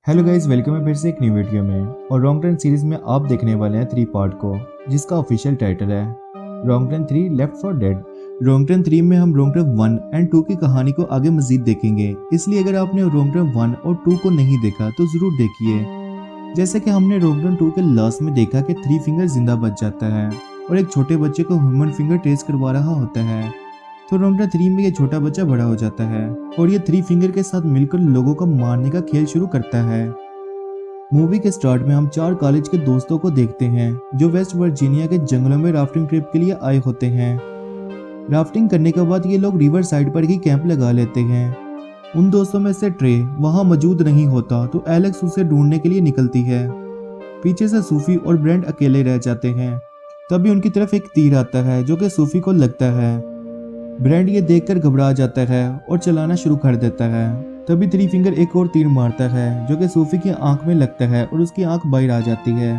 Hello guys, welcome है फिर से एक न्यू वीडियो में। और रॉन्ग टर्न सीरीज में आप देखने वाले हैं 3 पार्ट को, जिसका ऑफिशियल टाइटल है wrong turn 3 left for dead. Wrong turn 3 में हम रॉन्ग टर्न 1 एंड 2 की कहानी को आगे मजीद देखेंगे, इसलिए अगर आपने रॉन्ग टर्न 1 और 2 को नहीं देखा तो जरूर देखिए। जैसे कि हमने रॉन्ग टर्न 2 के लास्ट में देखा कि थ्री फिंगर जिंदा बच जाता है और एक छोटे बच्चे को ह्यूमन फिंगर टेस्ट करवा रहा होता है। तो रॉन्ग टर्न 3 में ये छोटा बच्चा बड़ा हो जाता है और ये थ्री फिंगर के साथ मिलकर लोगों को मारने का खेल शुरू करता है। मूवी के स्टार्ट में हम 4 कॉलेज के दोस्तों को देखते हैं जो वेस्ट वर्जीनिया के जंगलों में राफ्टिंग ट्रिप के लिए आए होते हैं। राफ्टिंग करने के बाद ये लोग रिवर साइड पर ही कैंप लगा लेते हैं। उन दोस्तों में से ट्रे वहां मौजूद नहीं होता तो एलेक्स उसे ढूंढने के लिए निकलती है। पीछे से सूफी और ब्रेंड अकेले रह जाते हैं। तभी उनकी तरफ एक तीर आता है जो कि सूफी को लगता है। ब्रेंड ये देखकर घबरा जाता है और चलाना शुरू कर देता है। तभी थ्री फिंगर एक और तीर मारता है जो कि सूफी की आंख में लगता है और उसकी आंख बाहर आ जाती है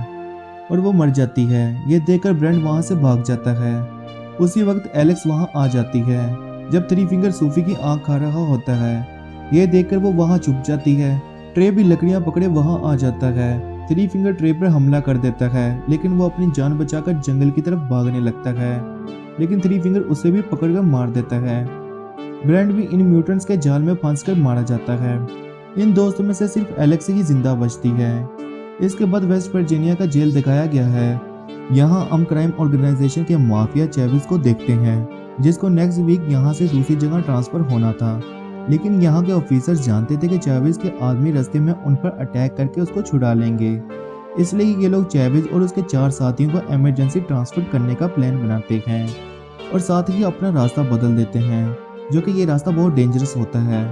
और वो मर जाती है। ये देखकर ब्रेंड वहां से भाग जाता है। उसी वक्त एलेक्स वहां आ जाती है जब थ्री फिंगर सूफी की आंख खा रहा होता है। ये देखकर वो वहां छुप जाती है। ट्रे भी लकड़ियां पकड़े वहां आ जाता है। थ्री फिंगर ट्रे पर हमला कर देता है, लेकिन वो अपनी जान बचाकर जंगल की तरफ भागने लगता है, लेकिन थ्री फिंगर उसे भी पकड़कर मार देता है। ब्रेंड भी इन म्यूटेंट्स के जाल में फंसकर मारा जाता है। इन दोस्तों में से सिर्फ एलेक्स ही जिंदा बचती है। इसके बाद वेस्ट वर्जीनिया का जेल दिखाया गया है। यहाँ हम क्राइम ऑर्गेनाइजेशन के माफिया चेविस को देखते हैं, जिसको नेक्स्ट वीक यहाँ से दूसरी जगह ट्रांसफर होना था, लेकिन यहाँ के ऑफिसर्स जानते थे कि चेविस के आदमी रास्ते में उन पर अटैक करके उसको छुड़ा लेंगे। इसलिए ये लोग चेविस और उसके 4 साथियों को इमरजेंसी ट्रांसफर करने का प्लान बनाते हैं और साथ ही अपना रास्ता बदल देते हैं, जो कि ये रास्ता बहुत डेंजरस होता है।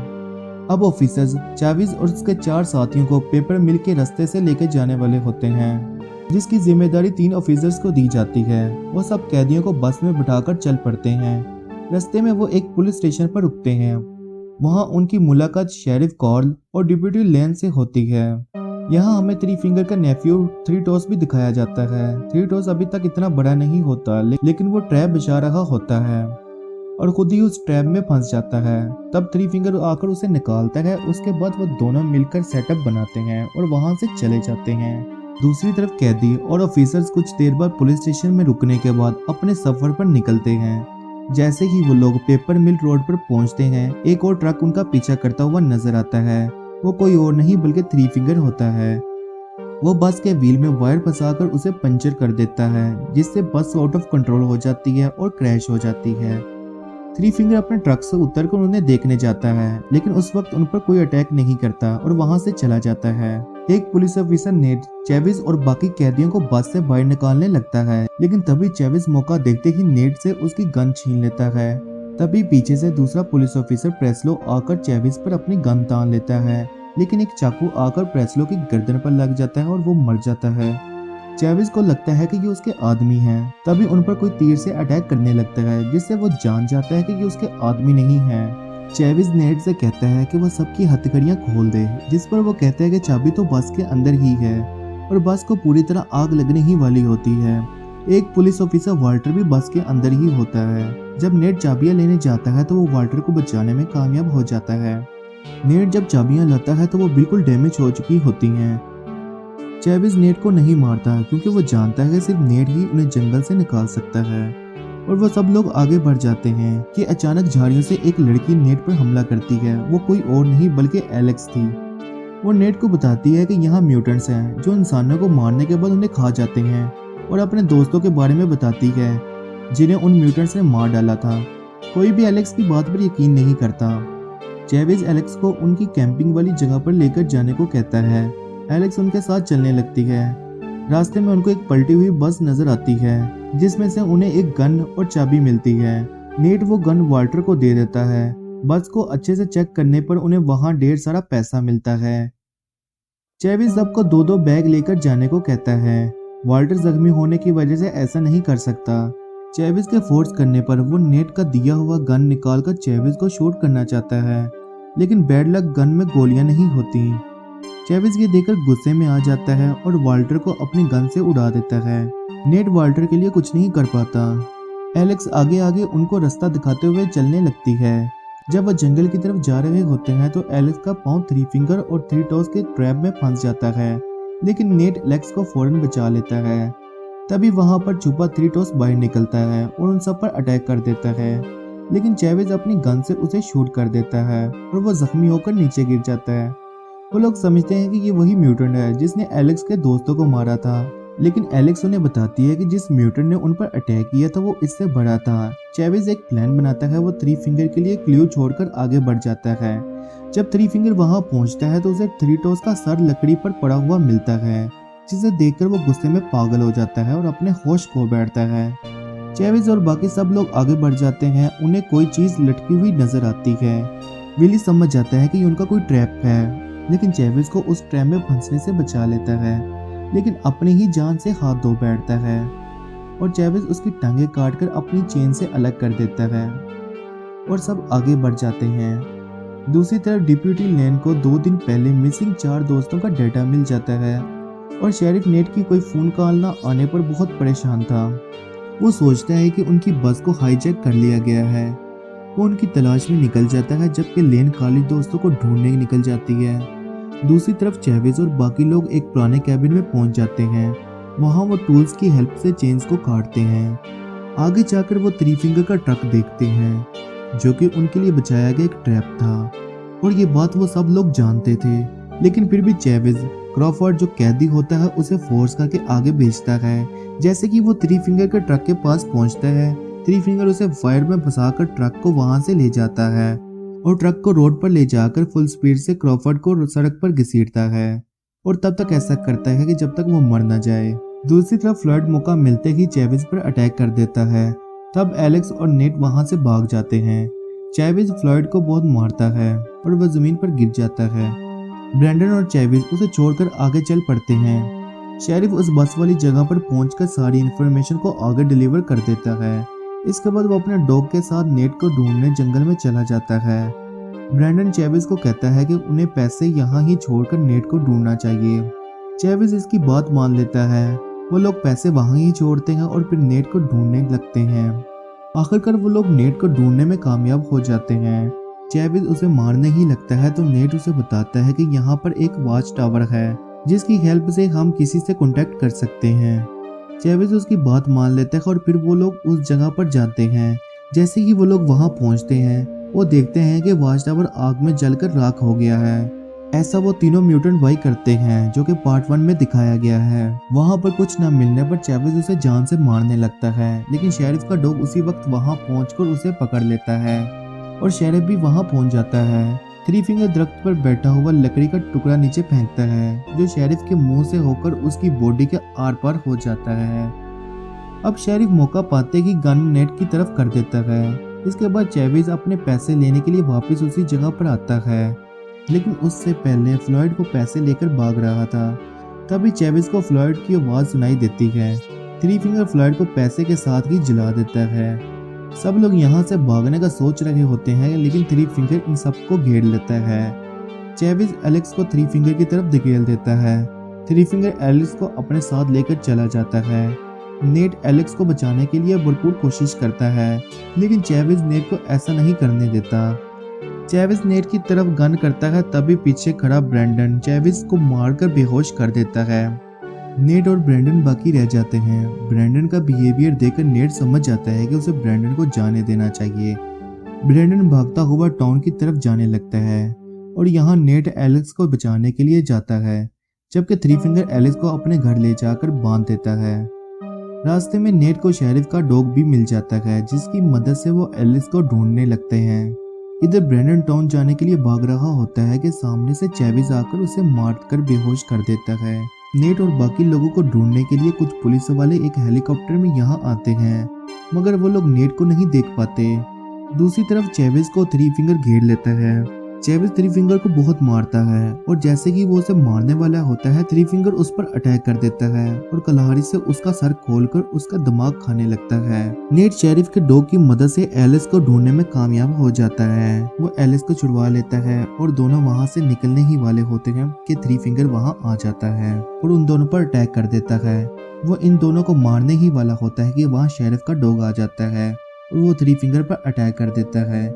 अब ऑफिसर्स चेविस और उसके 4 साथियों को पेपर मिल के रास्ते से लेकर जाने वाले होते हैं, जिसकी जिम्मेदारी 3 ऑफिसर्स को दी जाती है। वो सब कैदियों को बस में बिठाकर चल पड़ते हैं। रास्ते में वो एक पुलिस स्टेशन पर रुकते हैं। वहाँ उनकी मुलाकात शेरिफ कॉर्ल और डिप्टी लेन से होती है। यहाँ हमें थ्री फिंगर का नेफ्यू थ्री टॉस भी दिखाया जाता है। थ्री टॉस अभी तक इतना बड़ा नहीं होता, लेकिन वो ट्रैप बिछा रहा होता है और खुद ही उस ट्रैप में फंस जाता है। तब थ्री फिंगर आकर उसे निकालता है। उसके बाद वो दोनों मिलकर सेटअप बनाते हैं और वहां से चले जाते हैं। दूसरी तरफ कैदी और ऑफिसर्स कुछ देर बाद पुलिस स्टेशन में रुकने के बाद अपने सफर पर निकलते हैं। जैसे ही वो लोग पेपर मिल रोड पर पहुंचते हैं, एक और ट्रक उनका पीछा करता हुआ नजर आता है। वो कोई और नहीं बल्कि थ्री फिंगर होता है। वो बस के व्हील में वायर फंसाकर उसे पंचर कर देता है, जिससे बस आउट ऑफ कंट्रोल हो जाती है और क्रैश हो जाती है। थ्री फिंगर अपने ट्रक से उतरकर उन्हें देखने जाता है, लेकिन उस वक्त उन पर कोई अटैक नहीं करता और वहां से चला जाता है। एक पुलिस ऑफिसर नेट चेविस और बाकी कैदियों को बस से बाहर निकालने लगता है, लेकिन तभी चेविस मौका देखते ही नेट से उसकी गन छीन लेता है। तभी पीछे से दूसरा पुलिस ऑफिसर प्रेस्लो आकर चेविस पर अपनी गन तान लेता है, लेकिन एक चाकू आकर प्रेस्लो की गर्दन पर लग जाता है और वो मर जाता है। चेविस को लगता है कि ये उसके आदमी हैं। तभी उन पर कोई तीर से अटैक करने लगता है, जिससे वो जान जाता है कि ये उसके आदमी नहीं है। चेविस नेट से कहता है कि वो सबकी हथकड़ियां खोल दे, जिस पर वो कहता है कि चाबी तो बस के अंदर ही है और बस को पूरी तरह आग लगने ही वाली होती है। एक पुलिस ऑफिसर वाल्टर भी बस के अंदर ही होता है। जब नेट चाबियां लेने जाता है तो वो वाल्टर को बचाने में कामयाब हो जाता है। नेट जब चाबियां लाता है तो वो बिल्कुल डैमेज हो चुकी होती हैं। चेविस नेट को नहीं मारता क्योंकि वो जानता है कि सिर्फ नेट ही उन्हें जंगल से निकाल सकता है। और वो सब लोग आगे बढ़ जाते हैं कि अचानक झाड़ियों से एक लड़की नेट पर हमला करती है। वो कोई और नहीं बल्कि एलेक्स थी। वो नेट को बताती है कि यहाँ म्यूटेंट्स हैं जो इंसानों को मारने के बाद उन्हें खा जाते हैं, और अपने दोस्तों के बारे में बताती है जिन्हें उन म्यूटेंट्स ने मार डाला था। कोई भी एलेक्स की बात पर यकीन नहीं करता। चेविस एलेक्स को उनकी कैंपिंग वाली जगह पर लेकर जाने को कहता है। एलेक्स उनके साथ चलने लगती है। रास्ते में उनको एक पलटी हुई बस नजर आती है, जिसमें से उन्हें एक गन और चाबी मिलती है। नेट वो गन वाल्टर को दे देता है। बस को अच्छे से चेक करने पर उन्हें वहां ढेर सारा पैसा मिलता है। चेविस सबको 2-2 बैग लेकर जाने को कहता है। वाल्टर जख्मी होने की वजह से ऐसा नहीं कर सकता। चेविस के फोर्स करने पर वो नेट का दिया हुआ गन निकालकर चेविस को शूट करना चाहता है, लेकिन बैड लक गन में गोलियां नहीं होती। चेविस ये देखकर गुस्से में आ जाता है और वाल्टर को अपनी गन से उड़ा देता है। नेट वाल्टर के लिए कुछ नहीं कर पाता। एलेक्स आगे आगे उनको रास्ता दिखाते हुए चलने लगती है। जब वह जंगल की तरफ जा रहे होते हैं तो एलेक्स का पाँव थ्री फिंगर और थ्री टॉस के ट्रैप में फंस जाता है, लेकिन नेट एलेक्स को फौरन बचा लेता है। तभी वहां पर छुपा थ्री टॉस बाहर निकलता है और उन सब पर अटैक कर देता है, लेकिन चेविस अपनी गन से उसे शूट कर देता है और वह जख्मी होकर नीचे गिर जाता है। वो लोग समझते हैं कि ये वही म्यूटेंट है जिसने एलेक्स के दोस्तों को मारा था, लेकिन एलेक्स उन्हें बताती है कि जिस म्यूटेंट ने उन पर अटैक किया था वो इससे बड़ा था। चेविस एक प्लान बनाता है, वो थ्री फिंगर के लिए क्लू छोड़कर आगे बढ़ जाता है। जब थ्री फिंगर वहां पहुंचता है तो उसे थ्री टॉस का सर लकड़ी पर पड़ा हुआ मिलता है, जिसे देखकर वो गुस्से में पागल हो जाता है और अपने होश खो बैठता है। चेविस और बाकी सब लोग आगे बढ़ जाते हैं। उन्हें कोई चीज लटकी हुई नजर आती है। विली समझ जाता है कि ये उनका कोई ट्रैप है, लेकिन चेविस को उस ट्रैप में फंसने से बचा लेता है, लेकिन अपनी ही जान से हाथ धो बैठता है और चेविस उसकी टांगें काटकर अपनी चेन से अलग कर देता है और सब आगे बढ़ जाते हैं। दूसरी तरफ डिप्यूटी लेन को 2 दिन पहले मिसिंग 4 दोस्तों का डाटा मिल जाता है और शेरिफ नेट की कोई फोन कॉल ना आने पर बहुत परेशान था। वो सोचता है कि उनकी बस को हाईजैक कर लिया गया है। वो उनकी तलाश में निकल जाता है, जबकि लेन खाली दोस्तों को ढूंढने निकल जाती है। दूसरी तरफ चेविस और बाकी लोग एक पुराने कैबिन में पहुंच जाते हैं। वहां वो टूल्स की हेल्प से चेन्स को काटते हैं। आगे जाकर वो थ्री फिंगर का ट्रक देखते हैं, जो कि उनके लिए बचाया गया एक ट्रैप था, और ये बात वो सब लोग जानते थे। लेकिन फिर भी चेविस क्रॉफर्ड जो कैदी होता है उसे फोर्स करके आगे भेजता है। जैसे कि वो थ्री फिंगर के ट्रक के पास पहुंचता है, थ्री फिंगर उसे फायर में फंसाकर ट्रक को वहां से ले जाता है और ट्रक को रोड पर ले जाकर फुल स्पीड से क्रॉफर्ड को सड़क पर घसीटता है और तब तक ऐसा करता है कि जब तक वो मर न जाए। दूसरी तरफ फ्लड मौका मिलते ही चेविस पर अटैक कर देता है। तब एलेक्स और नेट वहां से भाग जाते हैं। चेविस फ्लड को बहुत मारता है और वह जमीन पर गिर जाता है। ब्रैंडन और चेविस उसे छोड़कर आगे चल पड़ते हैं। शेरिफ उस बस वाली जगह पर पहुंचकर सारी इन्फॉर्मेशन को आगे डिलीवर कर देता है। इसके बाद वो अपने डॉग के साथ नेट को ढूंढने जंगल में चला जाता है। ब्रैंडन चेविस को कहता है कि उन्हें पैसे यहाँ ही छोड़कर नेट को ढूंढना चाहिए। चेविस इसकी बात मान लेता है। वो लोग पैसे वहाँ ही छोड़ते हैं और फिर नेट को ढूंढने लगते हैं। आखिरकार वो लोग नेट को ढूंढने में कामयाब हो जाते हैं। चेविस उसे मारने ही लगता है तो नेट उसे बताता है कि यहाँ पर एक वॉच टावर है जिसकी हेल्प से हम किसी से कांटेक्ट कर सकते हैं। चेविस उसकी बात मान लेता है और फिर वो लोग उस जगह पर जाते हैं। जैसे ही वो लोग वहां पहुंचते हैं वो देखते हैं कि वॉच टावर आग में जलकर राख हो गया है। ऐसा वो तीनों म्यूटेंट भाई करते हैं जो कि पार्ट 1 में दिखाया गया है। वहां पर कुछ न मिलने पर चेविस उसे जान से मारने लगता है, लेकिन शेरिफ का डॉग उसी वक्त वहां पहुंचकर उसे पकड़ लेता है और शेरिफ भी वहां पहुंच जाता है। थ्री फिंगर दरख्त पर बैठा हुआ लकड़ी का टुकड़ा नीचे फेंकता है जो शेरिफ के मुंह से होकर उसकी बॉडी के आर पार हो जाता है। अब शेरिफ मौका पाते ही गन नेट की तरफ कर देता है। इसके बाद चेविस अपने पैसे लेने के लिए वापस उसी जगह पर आता है, लेकिन उससे पहले फ्लॉयड को पैसे लेकर भाग रहा था। तभी चेविस को फ्लॉयड की आवाज सुनाई देती है। थ्री फिंगर फ्लॉयड को पैसे के साथ ही जला देता है। सब लोग यहाँ से भागने का सोच रहे होते हैं, लेकिन थ्री फिंगर इन सबको घेर लेता है। चेविस एलेक्स को थ्री फिंगर की तरफ धकेल देता है। थ्री फिंगर एलेक्स को अपने साथ लेकर चला जाता है। नेट एलेक्स को बचाने के लिए भरपूर कोशिश करता है, लेकिन चेविस नेट को ऐसा नहीं करने देता। चेविस नेट की तरफ गन करता है, तभी पीछे खड़ा ब्रैंडन चेविस को मारकर बेहोश कर देता है। नेट और ब्रैंडन बाकी रह जाते हैं। ब्रैंडन का बिहेवियर देखकर नेट समझ जाता है कि उसे ब्रैंडन को जाने देना चाहिए। ब्रैंडन भागता हुआ टाउन की तरफ जाने लगता है और यहाँ नेट एलेक्स को बचाने के लिए जाता है, जबकि थ्री फिंगर एलेक्स को अपने घर ले जाकर बांध देता है। रास्ते में नेट को शेरिफ का डॉग भी मिल जाता है, जिसकी मदद से वो एलेक्स को ढूंढने लगते हैं। इधर ब्रैंडन टाउन जाने के लिए भाग रहा होता है कि सामने से चेविस आकर उसे मारकर बेहोश कर देता है। नेट और बाकी लोगों को ढूंढने के लिए कुछ पुलिस वाले एक हेलीकॉप्टर में यहाँ आते हैं, मगर वो लोग नेट को नहीं देख पाते। दूसरी तरफ चेविस को थ्री फिंगर घेर लेता है। चेविस थ्री फिंगर को बहुत मारता है और जैसे कि वो उसे मारने वाला होता है, थ्री फिंगर उस पर अटैक कर देता है और कल्हाड़ी से उसका सर खोलकर उसका दिमाग खाने लगता है। नेट शेरिफ के डॉग की मदद से एलिस को ढूंढने में कामयाब हो जाता है। वो एलिस को छुड़वा लेता है और दोनों वहां से निकलने ही वाले होते हैं कि थ्री फिंगर वहां आ जाता है और उन दोनों पर अटैक कर देता है। वो इन दोनों को मारने ही वाला होता है कि वहाँ शेरिफ का डॉग आ जाता है और वो थ्री फिंगर पर अटैक कर देता है,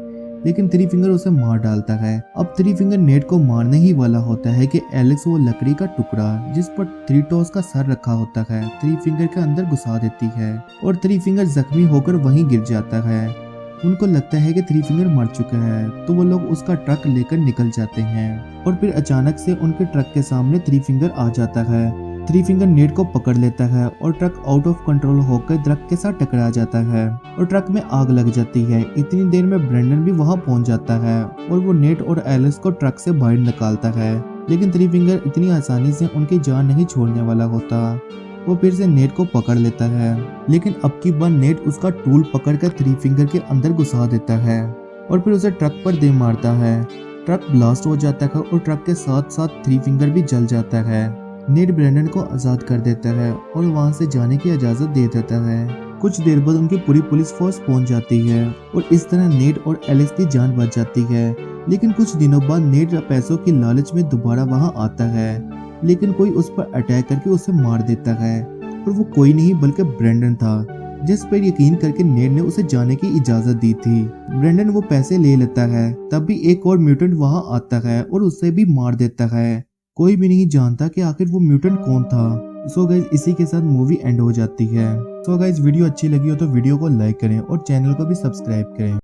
लेकिन थ्री फिंगर उसे मार डालता है। अब थ्री फिंगर नेड को मारने ही वाला होता है कि एलेक्स वो लकड़ी का टुकड़ा जिस पर थ्री टॉस का सर रखा होता है थ्री फिंगर के अंदर घुसा देती है और थ्री फिंगर जख्मी होकर वहीं गिर जाता है। उनको लगता है कि थ्री फिंगर मर चुका है तो वो लोग उसका ट्रक लेकर निकल जाते हैं और फिर अचानक से उनके ट्रक के सामने थ्री फिंगर आ जाता है। थ्री फिंगर नेड को पकड़ लेता है और ट्रक आउट ऑफ कंट्रोल होकर ट्रक के साथ टकरा जाता है और ट्रक में आग लग जाती है। इतनी देर में ब्रेंडन भी वहां पहुंच जाता है और वो नेड और एलिस को ट्रक से बाहर निकालता है, लेकिन थ्री फिंगर इतनी आसानी से उनकी जान नहीं छोड़ने वाला होता। वो फिर से नेड को पकड़ लेता है, लेकिन अब की बार नेड उसका टूल पकड़कर थ्री फिंगर के अंदर घुसा देता है और फिर उसे ट्रक पर दे मारता है। ट्रक ब्लास्ट हो जाता है और ट्रक के साथ साथ थ्री फिंगर भी जल जाता है। नेड ब्रेंडन को आजाद कर देता है और वहां से जाने की इजाजत दे देता है। कुछ देर बाद उनकी पूरी पुलिस फोर्स पहुंच जाती है और इस तरह नेड और एलिस की जान बच जाती है। लेकिन कुछ दिनों बाद नेड पैसों की लालच में दोबारा वहां आता है, लेकिन कोई उस पर अटैक करके उसे मार देता है और वो कोई नहीं बल्कि ब्रेंडन था, जिस पर यकीन करके नेड ने उसे जाने की इजाजत दी थी। ब्रेंडन वो पैसे ले लेता है, तब भी एक और म्यूटेंट वहां आता है और उसे भी मार देता है। कोई भी नहीं जानता कि आखिर वो म्यूटेंट कौन था। सो गाइज इसी के साथ मूवी एंड हो जाती है। सो गाइज वीडियो अच्छी लगी हो तो वीडियो को लाइक करें और चैनल को भी सब्सक्राइब करें।